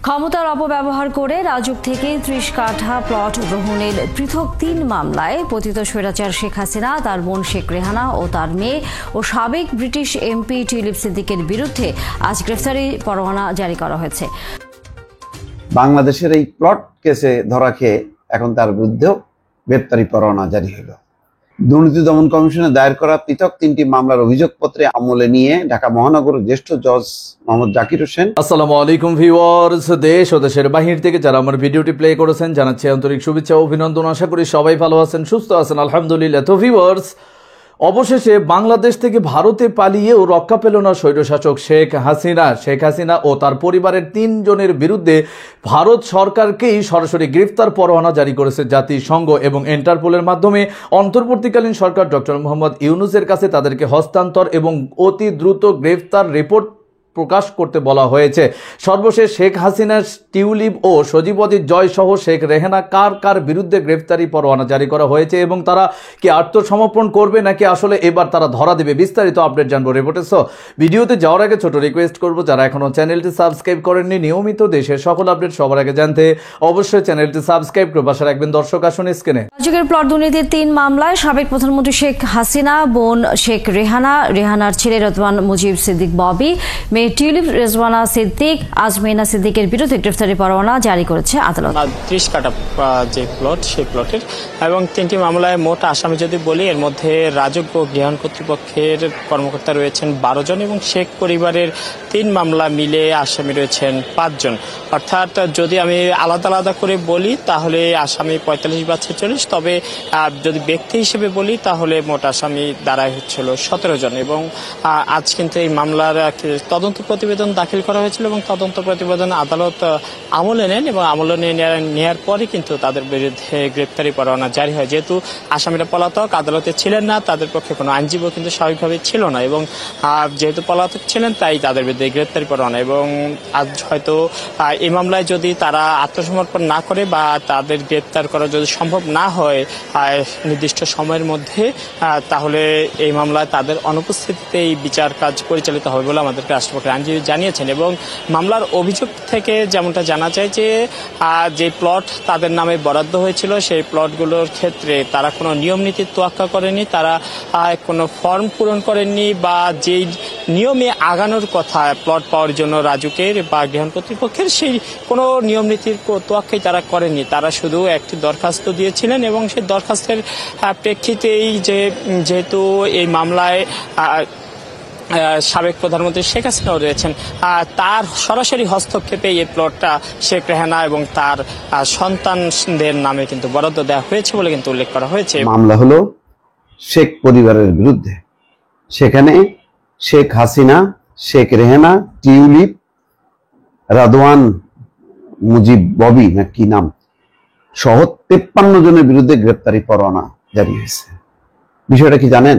ক্ষমতার অপব্যবহার করে রাজুক থেকে ৩০ কাঠা প্লট গ্রহণের পৃথক ৩ মামলায় পতিত স্বৈরাচার শেখ হাসিনা, তার বোন শেখ রেহানা ও তার মেয়ে ও সাবেক ব্রিটিশ এমপি টিউলিপ সিদ্দিকের বিরুদ্ধে আজ গ্রেফতারি পরোয়ানা জারি করা হয়েছে। বাংলাদেশের এই প্লট কেসে ধরা খেয়ে এখন তার বিরুদ্ধেও গ্রেফতারি পরোয়ানা জারি হলো। দুর্নীতি দমন কমিশনে দায়ের করা পৃথক 3টি মামলার অভিযোগপত্রে আমলে নিয়ে ঢাকা মহানগরের জ্যেষ্ঠ জজ মোহাম্মদ জাকির হোসেন। আসসালামু আলাইকুম ভিউয়ার্স, দেশ ও দেশের বাহির থেকে যারা আমার ভিডিওটি প্লে করেছেন জানাচ্ছি আন্তরিক শুভেচ্ছা ও অভিনন্দন। আশা করি সবাই ভালো আছেন, সুস্থ আছেন, আলহামদুলিল্লাহ। তো ভিউয়ার্স, অবশেষে বাংলাদেশ থেকে ভারতে পালিয়ে ও রক্ষা পেল না স্বৈরশাসক শেখ হাসিনা ও তার পরিবারের 3 জনের বিরুদ্ধে ভারত সরকারকেই সরাসরি গ্রেফতার পরোয়ানা জারি করেছে জাতিসংঘ এবং ইন্টারপোলের মাধ্যমে অন্তর্বর্তীকালীন সরকার ডক্টর মোহাম্মদ ইউনূসের কাছে তাদেরকে হস্তান্তর এবং অতি দ্রুত গ্রেফতার রিপোর্ট প্রকাশ করতে বলা হয়েছে। সর্বশেষ শেখ হাসিনার টিউলিপ ও সজীবদের জয় সহ শেখ রেহানা কার বিরুদ্ধে গ্রেফতারি পরোয়ানা জারি করা হয়েছে এবং তারা কি আত্মসমর্পণ করবে নাকি আসলে এবার তারা ধরা দেবে, বিস্তারিত আপডেট জানবো রিপোর্টে। ভিডিওতে যাওয়ার আগে ছোট রিকোয়েস্ট করবো, যারা এখনো চ্যানেলটি সাবস্ক্রাইব করেননি, নিয়মিত দেশের সকল আপডেট সবার আগে জানতে অবশ্যই চ্যানেলটি সাবস্ক্রাইব করে পাশে রাখবেন। দর্শক আসুন স্ক্রিনে। রাজুকের প্লট দুর্নীতির 3 মামলায় সাবেক প্রধানমন্ত্রী শেখ হাসিনা, বোন শেখ রেহানার ছেলে রতওয়ান মুজিব সিদ্দিক ববি, মেয়ে টিউলিপ রেজওয়ানা সিদ্দিক, আজমিনা সিদ্দিকের বিরুদ্ধে গ্রেফতারি পরোয়ানা জারি করেছে আদালত। 30 কাঠা যে প্লট, সেই প্লটের এবং 3টি মামলায় মোট আসামি যদি বলি, এর মধ্যে রাজুক ও গৃহায়ণ কর্তৃপক্ষের কর্মকর্তা রয়েছেন 12 জন এবং শেখ পরিবারের 3 মামলা মিলে আসামি রয়েছেন 5 জন। অর্থাৎ যদি আমি আলাদা আলাদা করে বলি তাহলে আসামি 45 বা 46, তবে যদি ব্যক্তি হিসেবে বলি তাহলে মোট আসামি দাঁড়ায় হচ্ছিল 17 জন। এবং আজ কিন্তু এই মামলার তদন্ত প্রতিবেদন দাখিল করা হয়েছিল এবং তদন্ত প্রতিবেদন আদালত আমলে নেন এবং আমলে নেওয়ার পরে কিন্তু তাদের বিরুদ্ধে গ্রেপ্তারি পরোয়ানা জারি হয়। যেহেতু আসামিরা পলাতক, আদালতে ছিলেন না, তাদের পক্ষে কোনো আইনজীবী কিন্তু স্বাভাবিকভাবে ছিল না এবং যেহেতু পলাতক ছিলেন তাই তাদের বিরুদ্ধে গ্রেপ্তারি পরোয়ানা। এবং আজ হয়তো এই মামলায় যদি তারা আত্মসমর্পণ না করে বা তাদের গ্রেপ্তার করা যদি সম্ভব না হয় নির্দিষ্ট সময়ের মধ্যে, তাহলে এই মামলায় তাদের অনুপস্থিতিতে এই বিচার কাজ পরিচালিত হবে বলে আমাদেরকে রাষ্ট্রপক্ষের আইনজীবী জানিয়েছেন। এবং মামলার অভিযোগ থেকে যেমনটা জানা যায় যে প্লট তাদের নামে বরাদ্দ হয়েছিল, সেই প্লটগুলোর ক্ষেত্রে তারা কোনো নিয়ম নীতির তোয়াক্কা করেনি, তারা কোনো ফর্ম পূরণ করেননি বা যেই নিয়মে আগানোর কথা প্লট পাওয়ার জন্য রাজুকের বা গৃহায়ণ কর্তৃপক্ষের, সেই কোনো নিয়ম নীতির তোয়াক্কাই তারা করেননি। তারা শুধু একটি দরখাস্ত দিয়েছিলেন এবং সেই দরখাস্তের প্রেক্ষিতেই যেহেতু এই মামলায় সাবেক প্রধানমন্ত্রী শেখ হাসিনাও রয়েছেন, তার সরাসরি হস্তক্ষেপে এই প্লটটা শেখ রেহানা এবং তার সন্তানদের নামে কিন্তু বরাদ্দ দেওয়া হয়েছে বলে কিন্তু উল্লেখ করা হয়েছে। মামলা হলো শেখ পরিবারের বিরুদ্ধে। সেখানে শেখ হাসিনা, শেখ রেহানা, টিউলিপ, রতওয়ান মুজিব ববি না কি নাম সহ 53 জনের বিরুদ্ধে গ্রেপ্তারি পরোয়ানা জারি হয়েছে। বিষয়টা কি জানেন?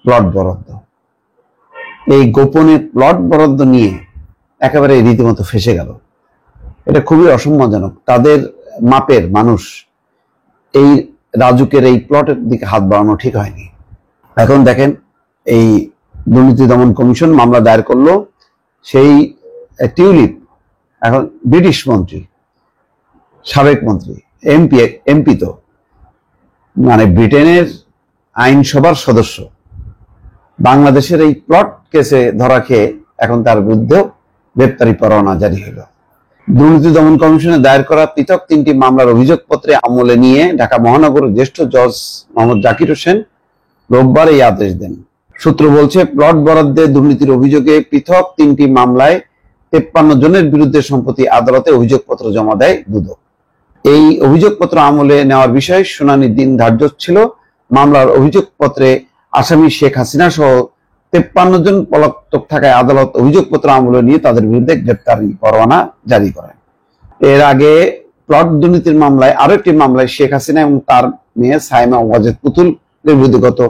প্লট বরাদ্দ। এই গোপনে প্লট বরাদ্দ নিয়ে একেবারে রীতিমতো ফেসে গেল। এটা খুবই অসম্মানজনক। তাদের মাপের মানুষ এই রাজুকের এই প্লটের দিকে হাত বাড়ানো ঠিক হয়নি। এখন দেখেন, এই দুর্নীতি দমন কমিশন মামলা দায়ের করলো। সেই টিউলিপ এখন ব্রিটিশ মন্ত্রী, সাবেক মন্ত্রী, এমপি তো মানে ব্রিটেনের আইনসভার সদস্য। বাংলাদেশের এই প্লট কেসে ধরা খেয়ে এখন তার বিরুদ্ধেও গ্রেপ্তারি পরোয়ানা জারি হলো। দুর্নীতি দমন কমিশনে দায়ের করা পৃথক 3টি মামলার অভিযোগপত্রে আমলে নিয়ে ঢাকা মহানগরের জ্যেষ্ঠ জজ মোহাম্মদ জাকির হোসেন রোববার এই আদেশ দেন। সূত্র বলছে, প্লট বরাদ্দে দুর্নীতির অভিযোগে পৃথক 3টি মামলায় 53 জনের বিরুদ্ধে সম্প্রতি আদালতে অভিযোগপত্র জমা দেয় দুদক। এই অভিযোগপত্র আমলে নেওয়ার বিষয়ে শুনানির দিন ধার্য ছিল। মামলার অভিযোগপত্রে আসামি শেখ হাসিনা সহ 53 জন পলাতক থাকায় আদালত অভিযোগপত্র আমলে নিয়ে তাদের বিরুদ্ধে গ্রেপ্তারি পরোয়ানা জারি করেন। এর আগে প্লট দুর্নীতির মামলায় আরো একটি মামলায় শেখ হাসিনা এবং তার মেয়ে সাইমা ওয়াজেদ পুতুলের বিরুদ্ধে গত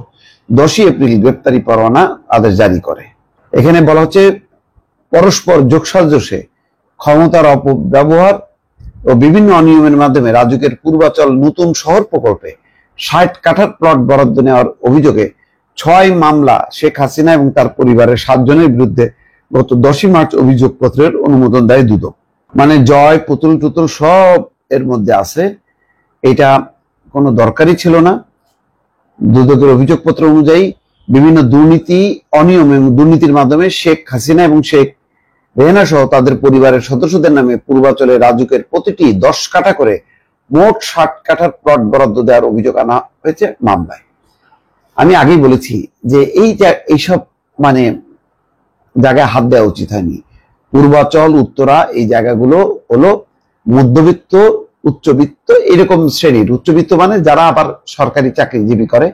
10 এপ্রিল গ্রেপ্তারি পরোয়ানা আদেশ জারি করে। এখানে বলা হচ্ছে, পরস্পর যোগসাজশে ক্ষমতার অপব্যবহার ও বিভিন্ন অনিয়মের মাধ্যমে রাজুকের পূর্বাচল নতুন শহর প্রকল্পে 60 কাঠার প্লট বরাদ্দ নেওয়ার অভিযোগে 6 মামলা শেখ হাসিনা এবং তার পরিবারের 7 জনের বিরুদ্ধে গত 10 মার্চ অভিযোগপত্রের অনুমোদন দেয় দুদক। মানে জয় পুতুল টুতুল সব এর মধ্যে আছে। এটা কোনো দরকারই ছিল না। দুদকের অভিযোগপত্র অনুযায়ী বিভিন্ন দুর্নীতি, অনিয়ম এবং দুর্নীতির মাধ্যমে শেখ হাসিনা এবং শেখ রেহানা সহ তাদের পরিবারের সদস্যদের নামে পূর্বাঞ্চলে রাজুকের প্রতিটি 10 কাঠা করে মোট 60 কাঠার প্লট বরাদ্দ দেওয়ার অভিযোগ আনা হয়েছে মামলায়। আমি আগেই বলেছি যে এইসব মানে জায়গায় হাত দেওয়া উচিত হয়নি। পূর্বাচল, উত্তরা এই জায়গাগুলো হলো মধ্যবিত্ত, উচ্চবিত্ত এরকম শ্রেণীর। উচ্চবিত্ত মানে যারা আবার সরকারি চাকরিজীবী করে,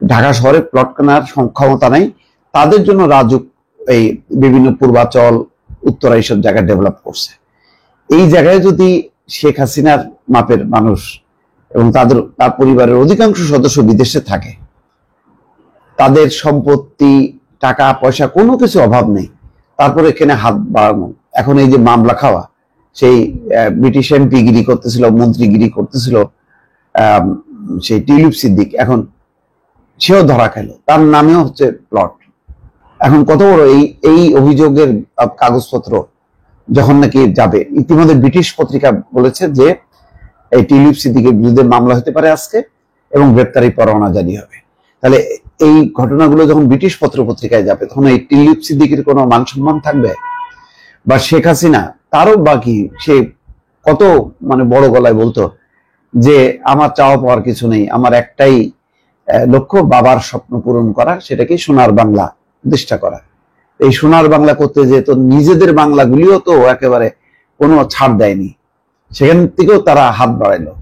ঢাকা শহরে প্লট কেনার ক্ষমতা নাই, তাদের জন্য রাজুক এই বিভিন্ন পূর্বাচল, উত্তরা এইসব জায়গা ডেভেলপ করছে। এই জায়গায় যদি শেখ হাসিনার মাপের মানুষ এবং তার পরিবারের অধিকাংশ সদস্য বিদেশে থাকে, তাদের সম্পত্তি, টাকা পয়সা কোনো কিছু অভাব নেই, তারপরে এখানে হাত বাড়ানো, এখন এই যে মামলা খাওয়া, সেই ব্রিটিশ এমপি গিরি করতেছিল, মন্ত্রীগিরি করতেছিল সেই টিউলিপ সিদ্দিক, এখন সেও ধরা খেলো, তার নামেও হচ্ছে প্লট। এখন কত বড় এই অভিযোগের কাগজপত্র যখন নাকি যাবে, ইতিমধ্যে ব্রিটিশ পত্রিকা বলেছে যে এই টিউলিপ সিদ্দিকের বিরুদ্ধে মামলা হতে পারে আজকে এবং গ্রেপ্তারি পরোয়ানা জারি হবে। তাহলে এই ঘটনাগুলো যখন ব্রিটিশ পত্রিকায় যাবে, তখন এই টিউলিপ সিদ্দিকের কোনো মান সম্মান থাকবে? বা শেখ হাসিনা, তারও বাকি, সে কত মানে বড় গলায় বলতো যে আমার চাওয়া পাওয়ার কিছু নেই, আমার একটাই লক্ষ্য বাবার স্বপ্ন পূরণ করা, সেটাকে সোনার বাংলা প্রতিষ্ঠা করা। এই সোনার বাংলা করতে যে তো নিজেদের বাংলাগুলিও তো একেবারে কোনো ছাড় দেয়নি, সেখান থেকেও তারা হাত বাড়াইলো।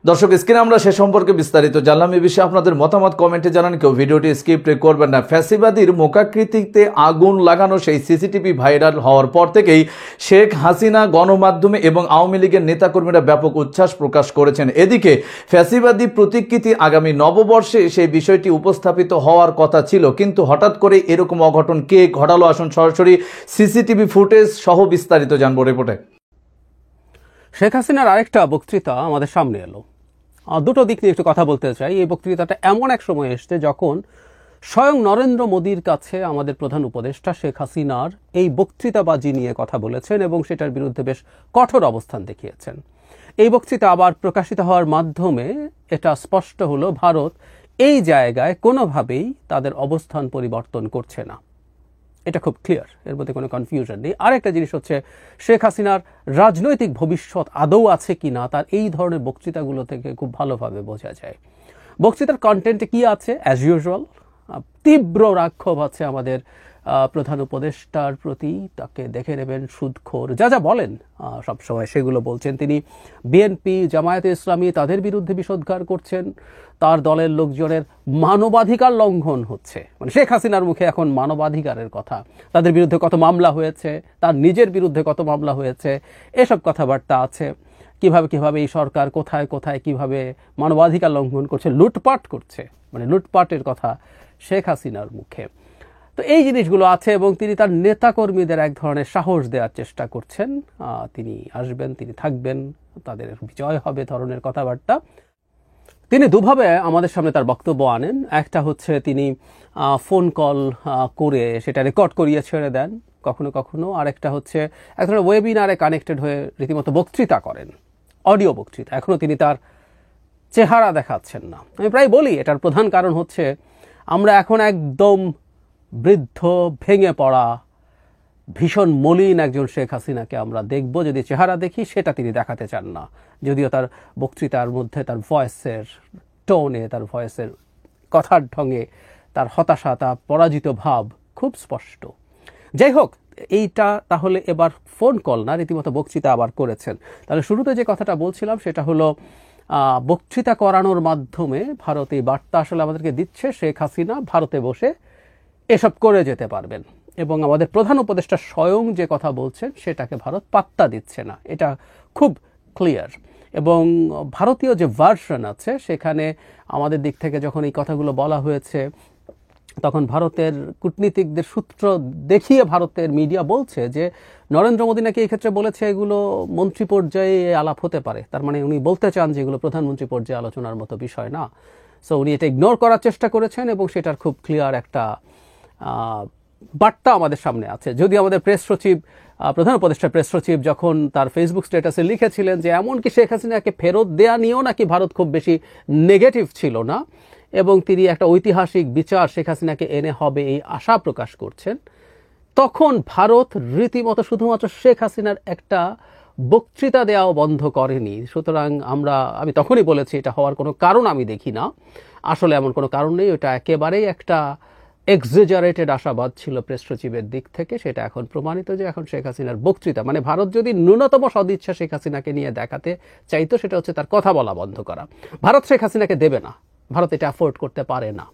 দর্শক, স্ক্রিনে আমরা সে সম্পর্কে বিস্তারিত জানলাম। এ বিষয়ে আপনাদের মতামত কমেন্টে জানান, কেউ ভিডিওটি স্কিপ করবেন না। ফ্যাসিবাদীর মুখাকৃতিতে আগুন লাগানো সেই সিসিটিভি ভাইরাল হওয়ার পর থেকেই শেখ হাসিনা, গণমাধ্যমে এবং আওয়ামী লীগের নেতাকর্মীরা ব্যাপক উচ্ছ্বাস প্রকাশ করেছেন। এদিকে ফ্যাসিবাদী প্রতিকৃতি আগামী নববর্ষে সেই বিষয়টি উপস্থাপিত হওয়ার কথা ছিল, কিন্তু হঠাৎ করে এরকম অঘটন কে ঘটালো? আসুন সরাসরি সিসিটিভি ফুটেজ সহ বিস্তারিত জানবো রিপোর্টে। শেখ হাসিনার আরেকটা বক্তৃতা আমাদের সামনে এলো। দুটো দিক নিয়ে একটু কথা বলতে চাই। এই বক্তৃতাটা এমন এক সময় এসছে যখন স্বয়ং নরেন্দ্র মোদীর কাছে আমাদের প্রধান উপদেষ্টা শেখ হাসিনার এই বক্তৃতাবাজি নিয়ে কথা বলেছেন এবং সেটার বিরুদ্ধে বেশ কঠোর অবস্থান দেখিয়েছেন। এই বক্তৃতা আবার প্রকাশিত হওয়ার মাধ্যমে এটা স্পষ্ট হলো ভারত এই জায়গায় কোনোভাবেই তাদের অবস্থান পরিবর্তন করছে না। এটা খুব ক্লিয়ার, এর মধ্যে কোনো কনফিউশন নেই। আরেকটা জিনিস হচ্ছে, শেখ হাসিনার রাজনৈতিক ভবিষ্যৎ আদৌ আছে কিনা তার এই ধরনের বক্তৃতাগুলো থেকে খুব ভালোভাবে বোঝা যায়। বক্তৃতার কন্টেন্টে কি আছে? অ্যাজ ইউজুয়াল তীব্র রাক্ষোভ আছে আমাদের প্রধান উপদেষ্টার প্রতি। তাকে দেখে নেবেন সুদখোর, যা যা বলেন সবসময় সেগুলো বলছেন তিনি। বিএনপি, জামায়াতে ইসলামী তাদের বিরুদ্ধে বিষোদ্গার করছেন। তার দলের লোকজনের মানবাধিকার লঙ্ঘন হচ্ছে, মানে শেখ হাসিনার মুখে এখন মানবাধিকারের কথা, তাদের বিরুদ্ধে কত মামলা হয়েছে, তার নিজের বিরুদ্ধে কত মামলা হয়েছে, এসব কথাবার্তা আছে। কিভাবে এই সরকার কোথায় কোথায় কিভাবে মানবাধিকার লঙ্ঘন করছে, লুটপাট করছে, মানে লুটপাটের কথা শেখ হাসিনার মুখে। তো এই জিনিসগুলো আছে এবং তিনি তার নেতাকর্মীদের এক ধরনের সাহস দেওয়ার চেষ্টা করছেন। তিনি আসবেন, তিনি থাকবেন, তাদের বিজয় হবে ধরনের কথাবার্তা। তিনি দুভাবে আমাদের সামনে তার বক্তব্য আনেন। একটা হচ্ছে তিনি ফোন কল করে সেটা রেকর্ড করিয়ে ছেড়ে দেন কখনো কখনো, আরেকটা হচ্ছে এক ধরনের ওয়েবিনারে কানেক্টেড হয়ে রীতিমতো বক্তৃতা করেন, অডিও বক্তৃতা। এখনও তিনি তার চেহারা দেখাচ্ছেন না। আমি প্রায় বলি এটার প্রধান কারণ হচ্ছে আমরা এখন একদম বৃদ্ধ, ভেঙে পড়া, ভীষণ মলিন একজন শেখ হাসিনাকে আমরা দেখব। যদি চেহারা দেখি সেটা তিনি দেখাতে চান না, যদিও তার বক্তৃতার মধ্যে তার ভয়েসের টোনে, তার ভয়েসের কথার ঢঙে তার হতাশা, তার পরাজিত ভাব খুব স্পষ্ট। যাই হোক, এইটা তাহলে এবার ফোন কল না, রীতিমতো বক্তৃতা আবার করেছেন। তাহলে শুরুতে যে কথাটা বলছিলাম সেটা হলো বক্তৃতা করানোর মাধ্যমে ভারত এই বার্তা আসলে আমাদেরকে দিচ্ছে, শেখ হাসিনা ভারতে বসে এসব করে যেতে পারবেন। এবং আমাদের প্রধান উপদেষ্টা স্বয়ং যে কথা বলছেন সেটাকে ভারত পাত্তা দিচ্ছে না, এটা খুব ক্লিয়ার। এবং ভারতীয় যে ভার্সন আছে সেখানে আমাদের দিক থেকে যখন এই কথাগুলো বলা হয়েছে, তখন ভারতের কূটনীতিকদের সূত্র দেখিয়ে ভারতের মিডিয়া বলছে যে নরেন্দ্র মোদী নাকি এই ক্ষেত্রে বলেছে এগুলো মন্ত্রী পর্যায়ে আলাপ হতে পারে। তার মানে উনি বলতে চান যে এগুলো প্রধানমন্ত্রী পর্যায়ে আলোচনার মতো বিষয় না। সো উনি এটা ইগনোর করার চেষ্টা করেছেন এবং সেটার খুব ক্লিয়ার একটা বার্তা আমাদের সামনে আছে। যদি আমাদের প্রেস সচিব প্রধান উপদেষ্টা প্রেস সচিব যখন তার ফেসবুক স্ট্যাটাসে লিখেছিলেন যে এমনকি শেখ হাসিনাকে ফেরত দেয়া নিয়েও নাকি ভারত খুব বেশি নেগেটিভ ছিল না, এবং তিনি একটা ঐতিহাসিক বিচার শেখ হাসিনাকে এনে হবে এই আশা প্রকাশ করছেন, তখন ভারত রীতিমতো শুধুমাত্র শেখ হাসিনার একটা বক্তৃতা দেওয়াও বন্ধ করেনি। সুতরাং আমি তখনই বলেছি এটা হওয়ার কোনো কারণ আমি দেখি না, আসলে এমন কোনো কারণ নেই, ওটা একেবারেই একটা এক্সেজারেটেড আশাবাদ ছিল প্রেস সচিবের দিক থেকে। সেটা এখন প্রমাণিত যে এখন শেখ হাসিনার বক্তৃতা, মানে ভারত যদি ন্যূনতম সদিচ্ছা শেখ হাসিনাকে নিয়ে দেখাতে চাইতো সেটা হচ্ছে তার কথা বলা বন্ধ করা। ভারত শেখ হাসিনাকে দেবে না, ভারত এটা অ্যাফোর্ড করতে পারে না,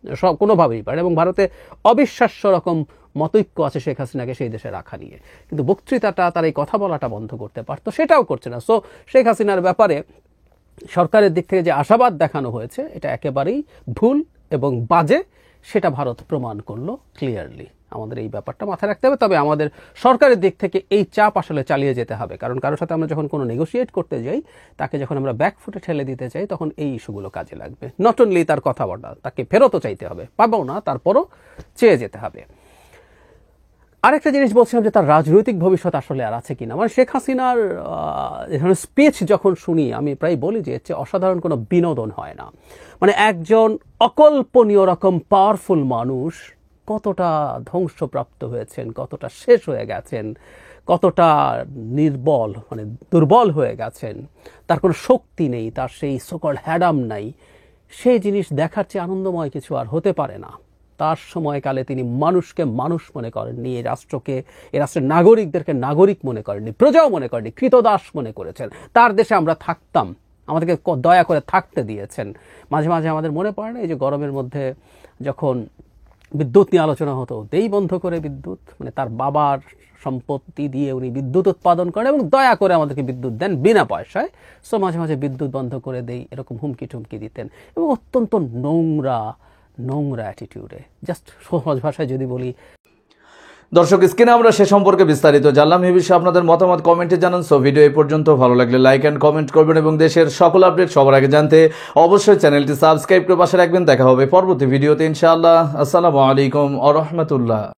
সব কোনোভাবেই পারে, এবং ভারতে অবিশ্বাস্য রকম মতৈক্য আছে শেখ হাসিনাকে সেই দেশে রাখা নিয়ে, কিন্তু বক্তৃতাটা তার এই কথা বলাটা বন্ধ করতে পারতো, সেটাও করছে না। সো শেখ হাসিনার ব্যাপারে সরকারের দিক থেকে যে আশাবাদ দেখানো হয়েছে এটা একেবারেই ভুল এবং বাজে, সেটা ভারত প্রমাণ করলো ক্লিয়ারলি। আমাদের এই ব্যাপারটা মাথায় রাখতে হবে। তবে আমাদের সরকারের দিক থেকে এই চাপ আসলে চালিয়ে যেতে হবে, কারণ কারোর সাথে আমরা যখন কোনো নেগোশিয়েট করতে যাই, তাকে যখন আমরা ব্যাকফুটে ঠেলে দিতে চাই, তখন এই ইস্যুগুলো কাজে লাগবে। নট অনলি তার কথা বলা, তাকে ফেরতও চাইতে হবে, পাবো না তারপরও চেয়ে যেতে হবে। আরেকটা জিনিস বলছিলাম যে তার রাজনৈতিক ভবিষ্যৎ আসলে আর আছে কিনা। মানে শেখ হাসিনার স্পিচ যখন শুনি আমি প্রায় বলি যে এর চেয়ে অসাধারণ কোনো বিনোদন হয় না। মানে একজন অকল্পনীয় রকম পাওয়ারফুল মানুষ কতটা ধ্বংসপ্রাপ্ত হয়েছেন, কতটা শেষ হয়ে গেছেন, কতটা নির্বল মানে দুর্বল হয়ে গেছেন, তার কোনো শক্তি নেই, তার সেই সকল হ্যাডাম নাই, সেই জিনিস দেখার চেয়ে আনন্দময় কিছু আর হতে পারে না। তার সময়কালে তিনি মানুষকে মানুষ মনে করেননি, এই রাষ্ট্রকে, এই রাষ্ট্রের নাগরিকদেরকে নাগরিক মনে করেননি, প্রজাও মনে করেননি, কৃতদাস মনে করেছেন। তার দেশে আমরা থাকতাম, আমাদেরকে দয়া করে থাকতে দিয়েছেন। মাঝে মাঝে আমাদের মনে পড়ে না, এই যে গরমের মধ্যে যখন বিদ্যুৎ নিয়ে আলোচনা হতো, দেই বন্ধ করে বিদ্যুৎ, মানে তার বাবার সম্পত্তি দিয়ে উনি বিদ্যুৎ উৎপাদন করেন এবং দয়া করে আমাদেরকে বিদ্যুৎ দেন বিনা পয়সায়। সো মাঝে মাঝে বিদ্যুৎ বন্ধ করে দেই এরকম হুমকি টুমকি দিতেন, এবং অত্যন্ত নোংরা অ্যাটিটিউডে। জাস্ট সহজ ভাষায় যদি বলি, দর্শক স্ক্রিনে আমরা সে সম্পর্কে বিস্তারিত জানলাম। এই বিষয়ে আপনাদের মতামত কমেন্টে জানান। সো ভিডিও এই পর্যন্ত, ভালো লাগলে লাইক অ্যান্ড কমেন্ট করবেন এবং দেশের সকল আপডেট সবার আগে জানতে অবশ্যই চ্যানেলটি সাবস্ক্রাইব করে পাশে রাখবেন। দেখা হবে পরবর্তী ভিডিওতে ইনশাআল্লাহ। আসসালামু আলাইকুম ওয়া রাহমাতুল্লাহ।